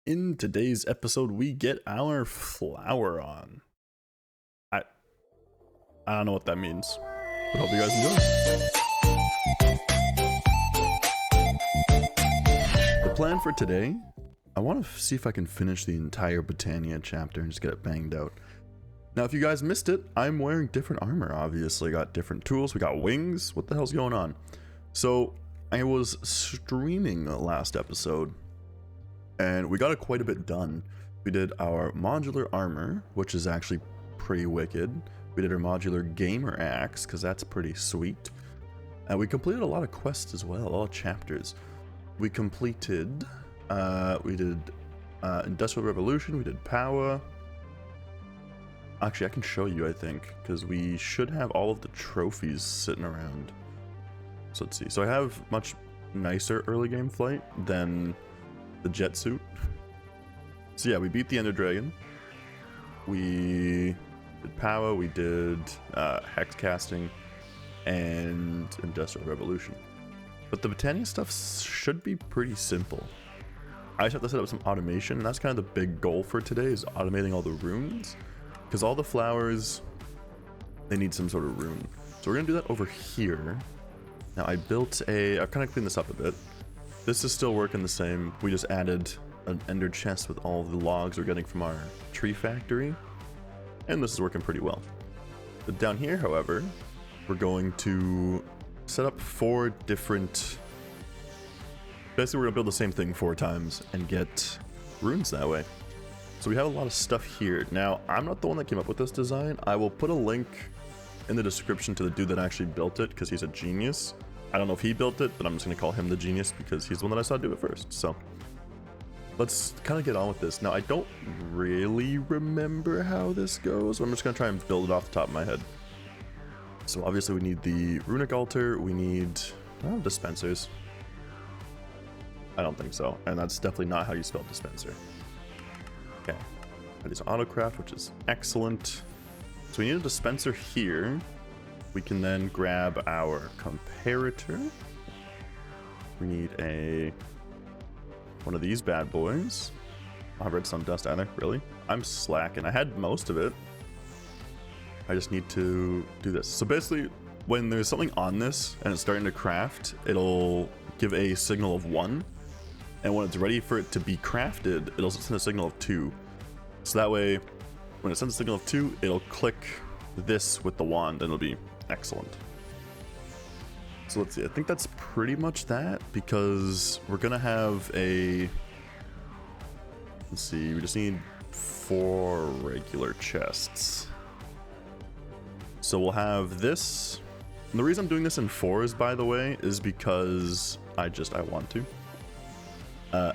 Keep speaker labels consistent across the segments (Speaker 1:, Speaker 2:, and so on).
Speaker 1: In today's episode, we get our flower on. I don't know what that means, but hope you guys enjoy. The plan for today, I want to see if I can finish the entire Botania chapter and just get it banged out. Now, if you guys missed it, I'm wearing different armor, obviously. Got different tools, we got wings. What the hell's going on? So, I was streaming the last episode, and we got quite a bit done. We did our modular armor, which is actually pretty wicked. We did our modular gamer axe, because that's pretty sweet. And we completed a lot of quests as well, a lot of chapters. We completed, we did Industrial Revolution, we did power. Actually, I can show you, I think, because we should have all of the trophies sitting around. So let's see. So I have much nicer early game flight than the jet suit. So yeah, we beat the Ender Dragon. We did power, we did hex casting, and Industrial Revolution. But the Botania stuff should be pretty simple. I just have to set up some automation, and that's kind of the big goal for today, is automating all the runes. Because all the flowers, they need some sort of rune. So we're going to do that over here. Now I've kind of cleaned this up a bit. This is still working the same. We just added an ender chest with all the logs we're getting from our tree factory. And this is working pretty well. But down here, however, we're going to set up 4 different... Basically, we're going to build the same thing 4 times and get runes that way. So we have a lot of stuff here. Now, I'm not the one that came up with this design. I will put a link in the description to the dude that actually built it, because he's a genius. I don't know if he built it, but I'm just going to call him the genius because he's the one that I saw do it first. So let's kind of get on with this. Now, I don't really remember how this goes. So I'm just going to try and build it off the top of my head. So obviously we need the runic altar. We need dispensers. I don't think so. And that's definitely not how you spell dispenser. Okay, that is autocraft, which is excellent. So we need a dispenser here. We can then grab our comparator. We need one of these bad boys. I have redstone dust either, really? I'm slacking. I had most of it. I just need to do this. So basically, when there's something on this and it's starting to craft, it'll give a signal of 1. And when it's ready for it to be crafted, it'll send a signal of 2. So that way, when it sends a signal of 2, it'll click this with the wand, and it'll be excellent. So let's see, I think that's pretty much that, because we're gonna have a... Let's see, we just need 4 regular chests. So we'll have this. And the reason I'm doing this in 4s, by the way, is because I want to.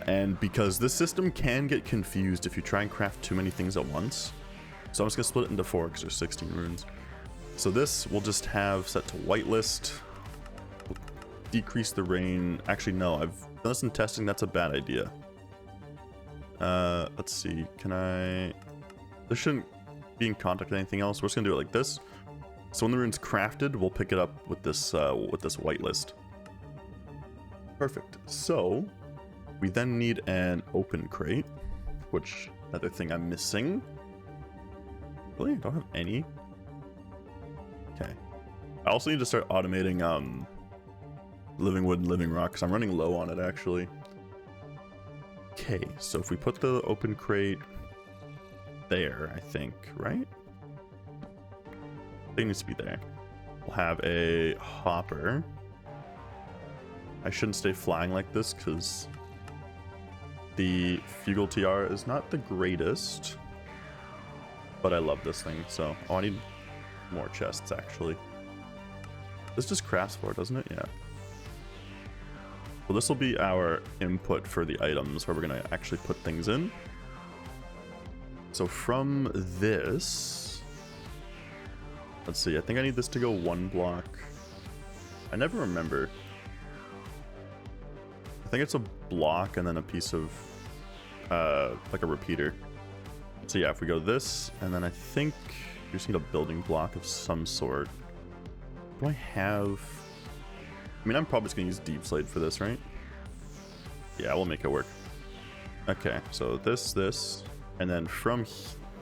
Speaker 1: And because this system can get confused if you try and craft too many things at once. So I'm just going to split it into 4 because there's 16 runes. So this we'll just have set to whitelist. We'll decrease the rain. Actually, no, I've done this in testing. That's a bad idea. Let's see. Can I... This shouldn't be in contact with anything else. We're just going to do it like this. So when the rune's crafted, we'll pick it up with this whitelist. Perfect. So... we then need an open crate, which another thing I'm missing. Really? I don't have any? Okay. I also need to start automating Livingwood and Living Rock, because I'm running low on it, actually. Okay, so if we put the open crate there, I think, right? I think it needs to be there. We'll have a hopper. I shouldn't stay flying like this, because... the Fugal TR is not the greatest, but I love this thing, so... Oh, I need more chests, actually. This just crafts for it, doesn't it? Yeah. Well, this will be our input for the items, where we're going to actually put things in. So from this... Let's see, I think I need this to go 1 block. I never remember. I think it's a block and then a piece of like a repeater. So yeah, if we go this, and then I think you just need a building block of some sort. Do I have... I mean, I'm probably just gonna use Deep Slate for this, right? Yeah, we'll make it work. Okay, so this, and then from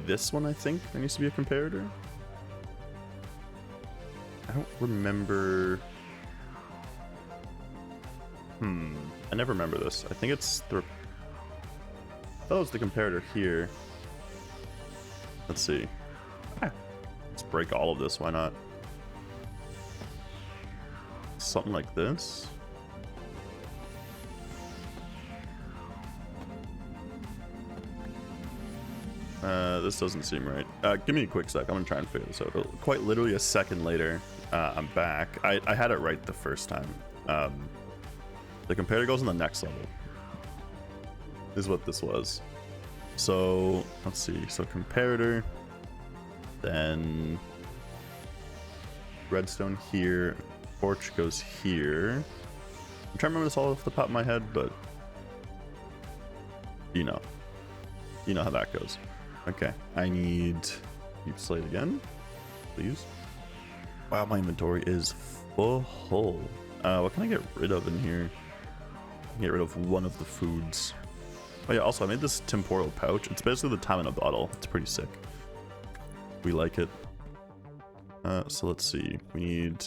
Speaker 1: this one, I think there needs to be a comparator. I don't remember. I never remember this. I think it's the. I thought it was the comparator here. Let's see. Let's break all of this. Why not? Something like this. This doesn't seem right. Give me a quick sec. I'm gonna try and figure this out. Quite literally a second later, I'm back. I had it right the first time. The comparator goes on the next level. This is what this was. So let's see. So comparator, then redstone here. Torch goes here. I'm trying to remember this all off the top of my head, but you know how that goes. Okay, I need deep slate again, please. Wow, my inventory is full. What can I get rid of in here? I can get rid of one of the foods. Oh yeah, also I made this temporal pouch. It's basically the time in a bottle. It's pretty sick. We like it. So let's see. We need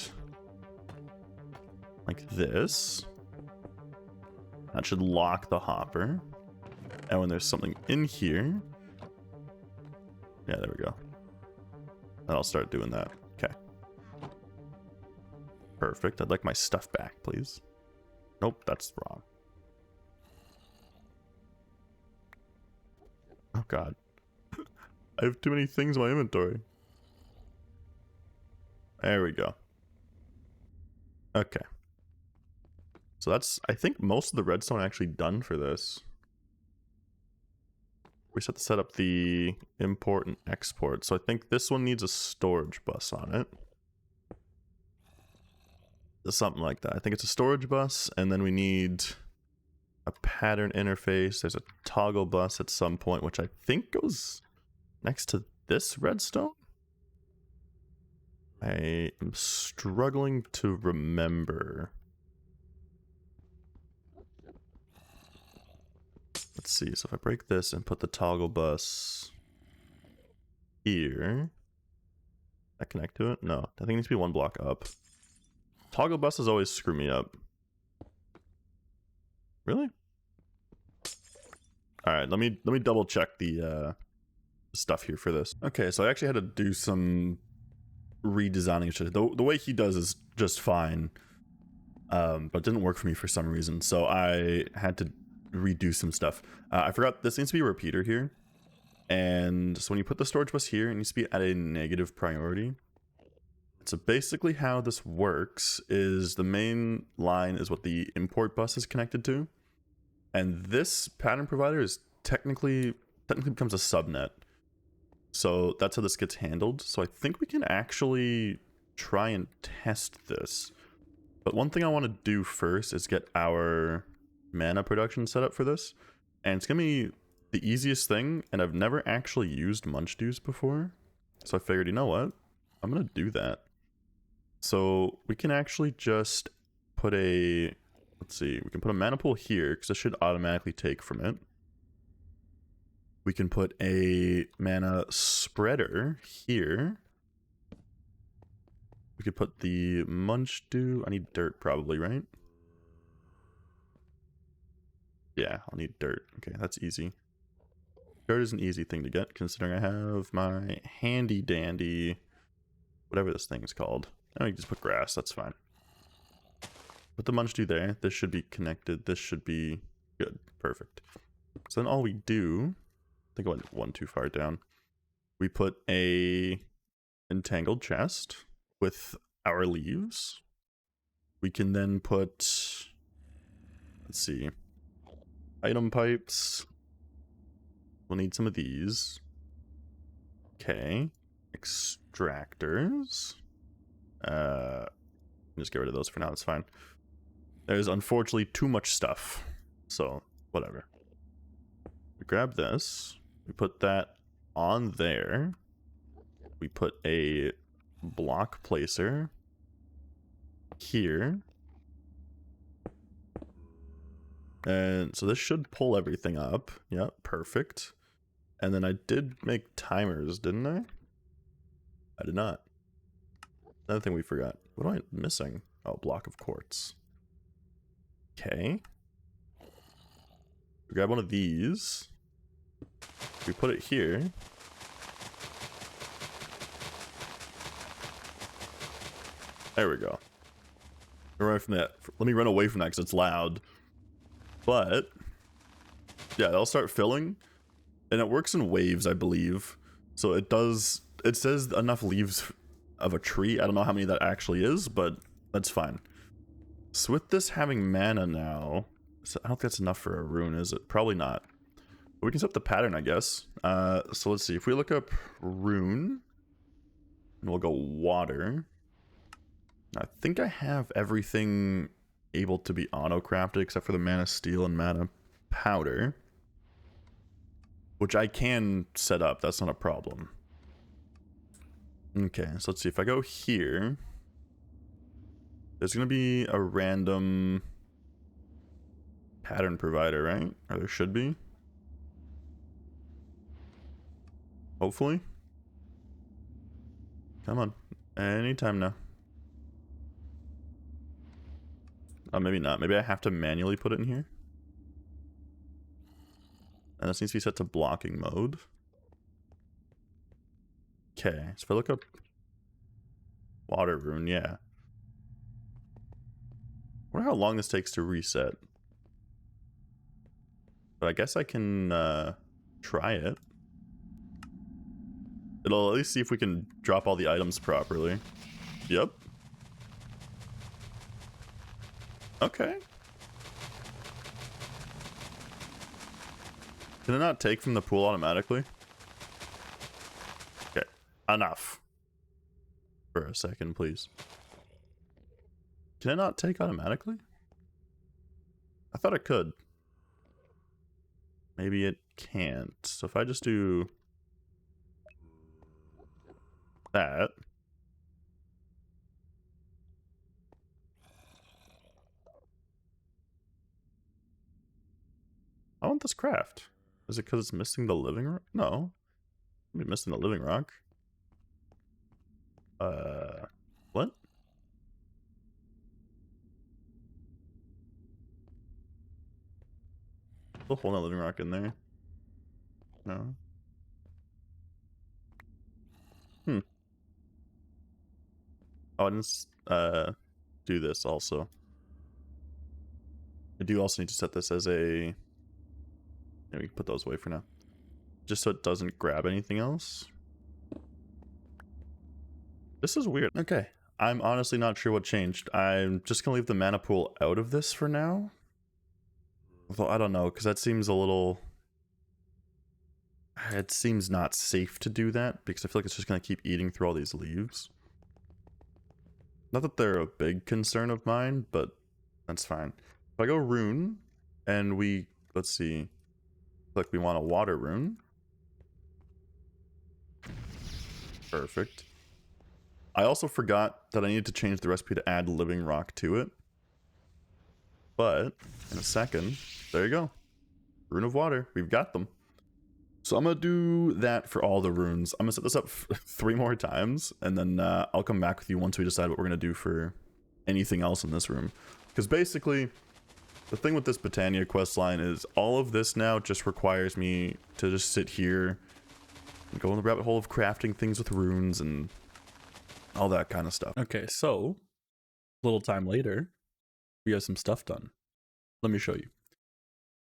Speaker 1: like this. That should lock the hopper. And when there's something in here, yeah, there we go. Then I'll start doing that. Okay. Perfect. I'd like my stuff back, please. Nope, that's wrong. Oh god. I have too many things in my inventory. There we go. Okay. So that's, I think, most of the redstone actually done for this. We just have to set up the import and export. So I think this one needs a storage bus on it. Something like that. I think it's a storage bus, and then we need a pattern interface. There's a toggle bus at some point, which I think goes next to this redstone. I am struggling to remember. Let's see, so if I break this and put the toggle bus here, I connect to it? No, I think it needs to be one block up. Toggle buses always screw me up. Really? Alright, let me double check the stuff here for this. Okay, so I actually had to do some redesigning shit. The way he does is just fine. But it didn't work for me for some reason, so I had to redo some stuff. I forgot this needs to be a repeater here, and so when you put the storage bus here, it needs to be at a negative priority. So basically how this works is the main line is what the import bus is connected to, and this pattern provider is technically becomes a subnet. So that's how this gets handled. So I think we can actually try and test this. But one thing I want to do first is get our mana production set up for this. And it's going to be the easiest thing, and I've never actually used muchdews before. So I figured, you know what? I'm going to do that. So we can actually just put a, let's see, we can put a mana pool here, because this should automatically take from it. We can put a mana spreader here. We could put the muchdew. I need dirt probably, right? Yeah, I'll need dirt. Okay, that's easy. Dirt is an easy thing to get, considering I have my handy dandy, whatever this thing is called. I can just put grass, that's fine. Put the muchdew there. This should be connected. This should be good. Perfect. So then all we do, I think I went one too far down. We put a entangled chest with our leaves. We can then put, let's see, item pipes. We'll need some of these. Okay. Extractors. Just get rid of those for now, it's fine. There's unfortunately too much stuff, so whatever. We grab this, we put that on there. We put a block placer here. And so this should pull everything up. Yeah, perfect. And then I did make timers, didn't I? I did not. Another thing we forgot. What am I missing? Oh, block of quartz. Okay. We grab one of these. We put it here. There we go. Run away from that. Let me run away from that because it's loud. But yeah, they'll start filling, and it works in waves, I believe. So it does. It says enough leaves of a tree. I don't know how many that actually is, but that's fine. So with this having mana now, so I don't think that's enough for a rune, is it? Probably not. But we can set the pattern, I guess. So let's see. If we look up rune, and we'll go water. I think I have everything able to be auto-crafted except for the mana steel and mana powder, which I can set up. That's not a problem. Okay, so let's see. If I go here, there's going to be a random pattern provider, right? Or there should be. Hopefully. Come on. Anytime now. Oh, maybe not. Maybe I have to manually put it in here. And this needs to be set to blocking mode. Okay, so if I look up water rune, yeah. I wonder how long this takes to reset. But I guess I can try it. It'll at least see if we can drop all the items properly. Yep. Okay. Can it not take from the pool automatically? Okay, enough. For a second, please. Can it not take automatically? I thought it could. Maybe it can't. So if I just do that. I want this craft. Is it because it's missing the living rock? No. I'm missing the living rock. What? Still holding that living rock in there. No. Oh, I didn't do this also. I do also need to set this as a... Yeah, we can put those away for now. Just so it doesn't grab anything else. This is weird. Okay. I'm honestly not sure what changed. I'm just gonna leave the mana pool out of this for now. Although I don't know, because that seems a little... It seems not safe to do that, because I feel like it's just gonna keep eating through all these leaves. Not that they're a big concern of mine, but that's fine. If I go rune, and we... Let's see. Like we want a water rune. Perfect. I also forgot that I needed to change the recipe to add living rock to it. But in a second, there you go. Rune of water. We've got them. So I'm going to do that for all the runes. I'm going to set this up 3 more times, and then I'll come back with you once we decide what we're going to do for anything else in this room. Because basically, the thing with this Botania questline is all of this now just requires me to just sit here and go in the rabbit hole of crafting things with runes and all that kind of stuff. Okay, so a little time later, we have some stuff done. Let me show you.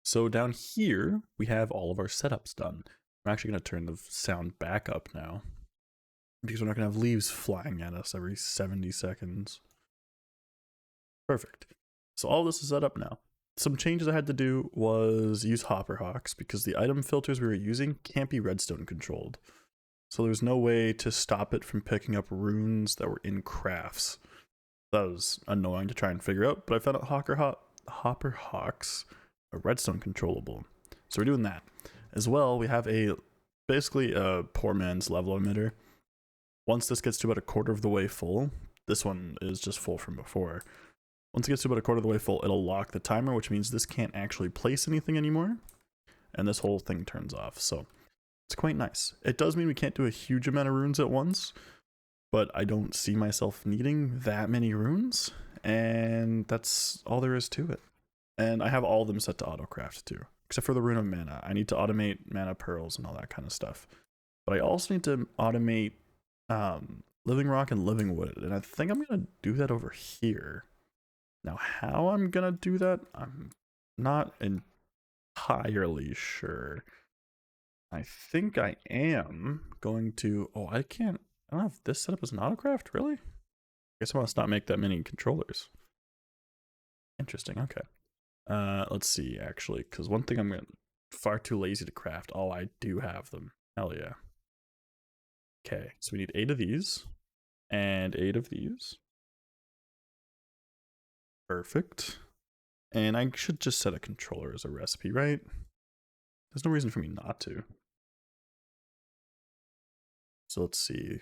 Speaker 1: So down here, we have all of our setups done. I'm actually going to turn the sound back up now, because we're not going to have leaves flying at us every 70 seconds. Perfect. So all this is set up now. Some changes I had to do was use hopper hawks, because the item filters we were using can't be redstone controlled. So there's no way to stop it from picking up runes that were in crafts. That was annoying to try and figure out, but I found out hopper hawks are redstone controllable. So we're doing that. As well, we have basically a poor man's level emitter. Once this gets to about 1/4 of the way full, this one is just full from before. Once it gets to about a quarter of the way full, it'll lock the timer, which means this can't actually place anything anymore. And this whole thing turns off. So it's quite nice. It does mean we can't do a huge amount of runes at once, but I don't see myself needing that many runes. And that's all there is to it. And I have all of them set to autocraft too, except for the rune of mana. I need to automate mana pearls and all that kind of stuff. But I also need to automate living rock and living wood. And I think I'm going to do that over here. Now, how I'm going to do that, I'm not entirely sure. I think I am going to... Oh, I don't have this set up as an autocraft, really? I guess I must not make that many controllers. Interesting, okay. Let's see, actually, because one thing I'm far too lazy to craft. Oh, I do have them. Hell yeah. Okay, so we need 8 of these, and 8 of these. Perfect. And I should just set a controller as a recipe, right? There's no reason for me not to. So let's see.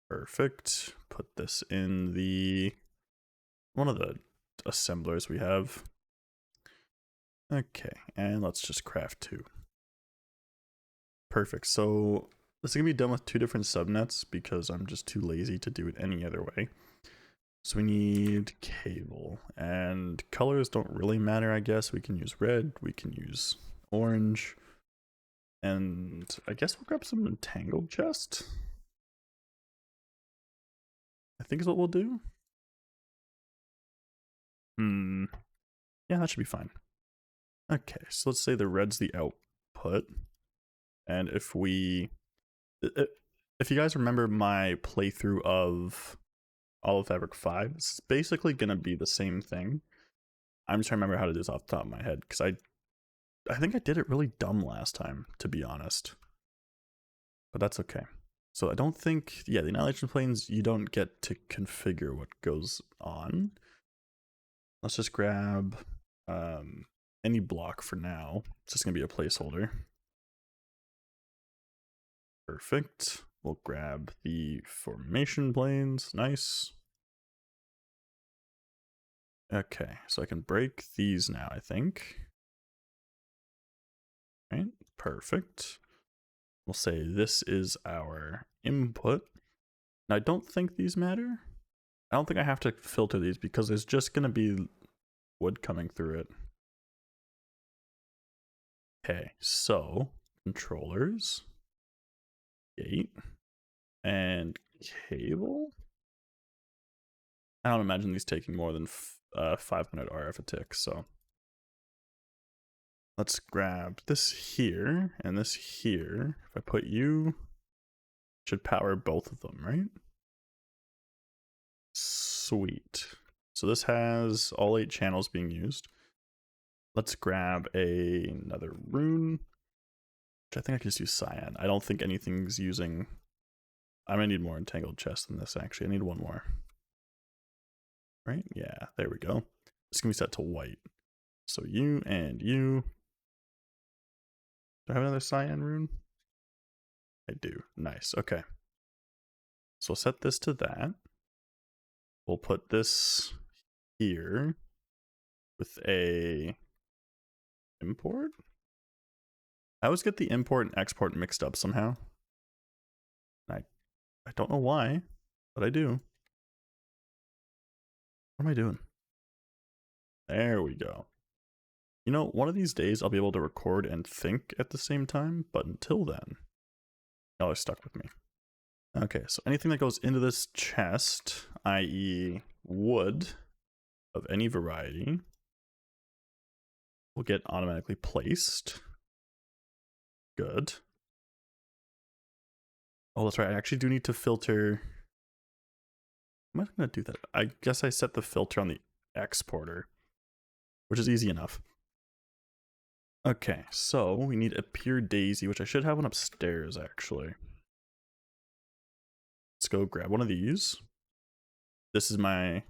Speaker 1: Perfect. Put this in the one of the assemblers we have. Okay, and let's just craft 2. Perfect. So this is gonna be done with 2 different subnets because I'm just too lazy to do it any other way. So we need cable, and colors don't really matter, I guess. We can use red, we can use orange, and I guess we'll grab some entangled chest. I think is what we'll do. Yeah, that should be fine. Okay, so let's say the red's the output, and if you guys remember my playthrough of Olive Fabric 5, it's basically gonna be the same thing. I'm just trying to remember how to do this off the top of my head, because I think I did it really dumb last time, to be honest. But that's okay. So I don't think, yeah, the Annihilation Planes, you don't get to configure what goes on. Let's just grab any block for now. It's just gonna be a placeholder. Perfect. We'll grab the formation planes. Nice. Okay, so I can break these now, I think. Right, perfect. We'll say this is our input. Now, I don't think these matter. I don't think I have to filter these because there's just going to be wood coming through it. Okay, so controllers, gate, and cable. I don't imagine these taking more than 500 RF a tick, so let's grab this here and this here. If I put you, should power both of them, right? Sweet. So this has all 8 channels being used. Let's grab another rune, which I think I can just use cyan. I don't think anything's using... I'm gonna need more entangled chests than this, actually. I need one more. Right? Yeah, there we go. This can be set to white. So you and you. Do I have another cyan rune? I do. Nice. Okay. So we'll set this to that. We'll put this here with a import. I always get the import and export mixed up somehow. I don't know why, but I do. What am I doing? There we go. You know, one of these days I'll be able to record and think at the same time, but until then, y'all are stuck with me. Okay, so anything that goes into this chest, i.e. wood of any variety, will get automatically placed. Good. Oh, that's right, I actually do need to filter. Am I gonna do that? I guess I set the filter on the exporter, which is easy enough. Okay, so we need a pure daisy, which I should have one upstairs, actually. Let's go grab one of these. This is my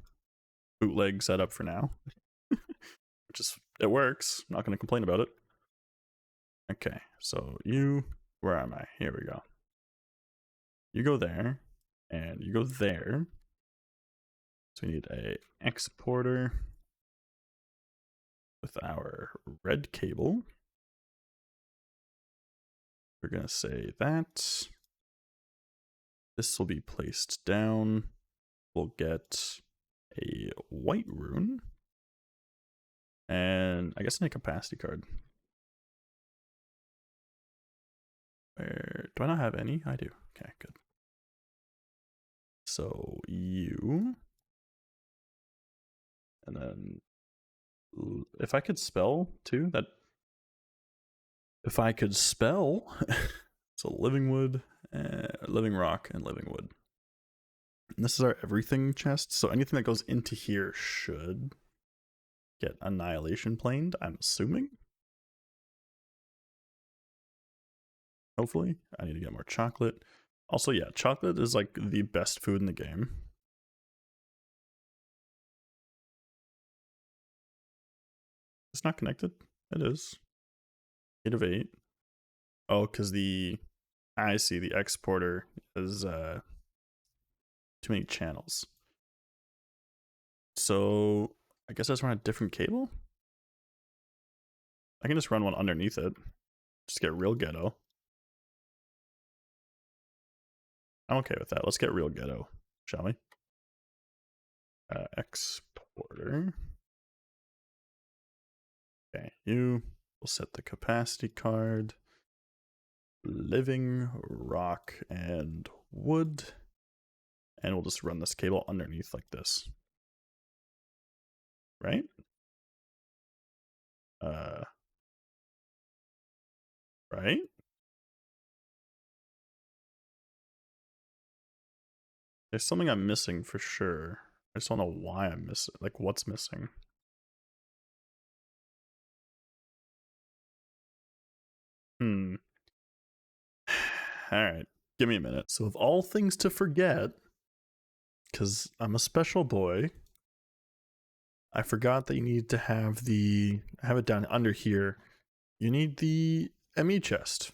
Speaker 1: bootleg setup for now. Which is, it works. I'm not going to complain about it. Okay, so where am I? Here we go. You go there, and you go there. So we need a exporter with our red cable. We're going to say that this will be placed down. We'll get a white rune and I guess a capacity card. Where do I not have any? I do. Okay, good. So you, and then if I could spell too, that if I could spell, so Livingwood, Living Rock, and Livingwood. And this is our everything chest, so anything that goes into here should get annihilation planed, I'm assuming. Hopefully. I need to get more chocolate. Also, yeah, chocolate is like the best food in the game. It's not connected? It is. 8 of 8. Oh, because I see, the exporter is too many channels. So I guess I just run a different cable? I can just run one underneath it. Just get real ghetto. I'm okay with that. Let's get real ghetto, shall we? Exporter. Okay, we'll set the capacity card. Living rock and wood. And we'll just run this cable underneath like this. Right? Right? There's something I'm missing for sure. I just don't know why I'm missing. Like, what's missing? Alright, give me a minute. So, of all things to forget, because I'm a special boy, I forgot that you need to have I have it down under here. You need the ME chest.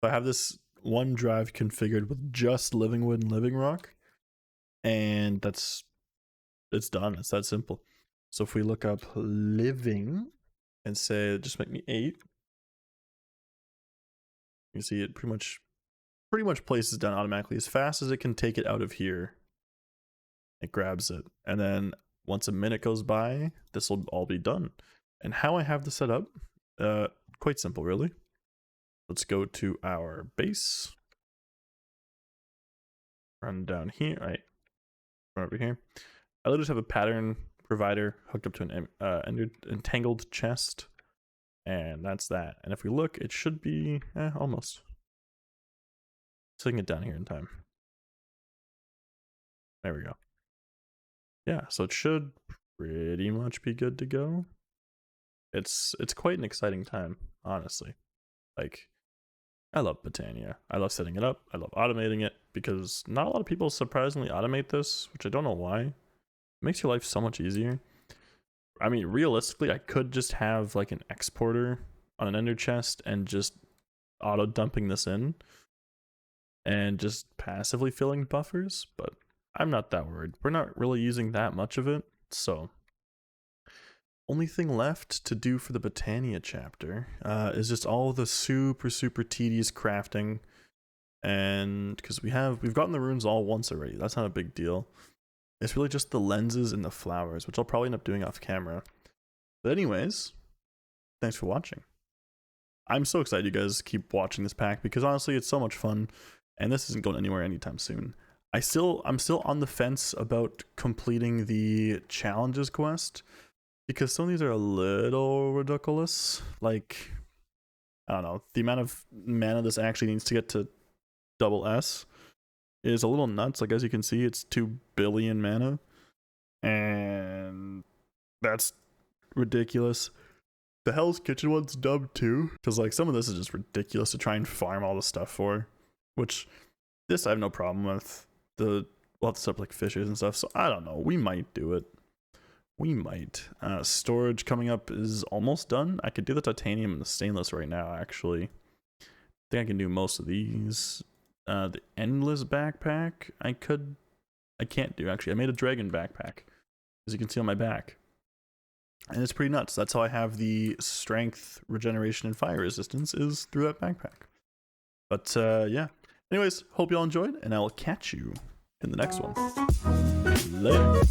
Speaker 1: So I have this one drive configured with just Livingwood and Living Rock, and it's done. It's that simple. So if we look up living and say just make me 8, you see it pretty much places down automatically as fast as it can take it out of here. It grabs it, and then once a minute goes by, this will all be done. And how I have this set up, quite simple really. Let's go to our base, run down here, right, run over here. I literally just have a pattern provider hooked up to an entangled chest, and that's that. And if we look, it should be almost. So I can get down here in time. There we go. Yeah, so it should pretty much be good to go. It's quite an exciting time, honestly. Like, I love Botania. I love setting it up. I love automating it because not a lot of people surprisingly automate this, which I don't know why. It makes your life so much easier. I mean, realistically, I could just have like an exporter on an ender chest and just auto dumping this in and just passively filling buffers, but I'm not that worried. We're not really using that much of it, so only thing left to do for the Botania chapter is just all the super tedious crafting, and because we've gotten the runes all once already, that's not a big deal. It's really just the lenses and the flowers, which I'll probably end up doing off camera. But anyways, thanks for watching. I'm so excited you guys keep watching this pack because honestly it's so much fun, and this isn't going anywhere anytime soon. I'm still on the fence about completing the challenges quest, because some of these are a little ridiculous. Like, I don't know, the amount of mana this actually needs to get to double S is a little nuts. Like, as you can see, it's 2 billion mana, and that's ridiculous. The Hell's Kitchen one's dumb too, because like some of this is just ridiculous to try and farm all the stuff for, which this I have no problem with. We'll have to set up like fishers and stuff, so I don't know, we might do it. We might. Storage coming up is almost done. I could do the titanium and the stainless right now, actually. I think I can do most of these. The endless backpack, I could I can't do. Actually, I made a dragon backpack, as you can see on my back. And it's pretty nuts. That's how I have the strength, regeneration, and fire resistance is through that backpack. But yeah. Anyways, hope y'all enjoyed, and I'll catch you in the next one. Later.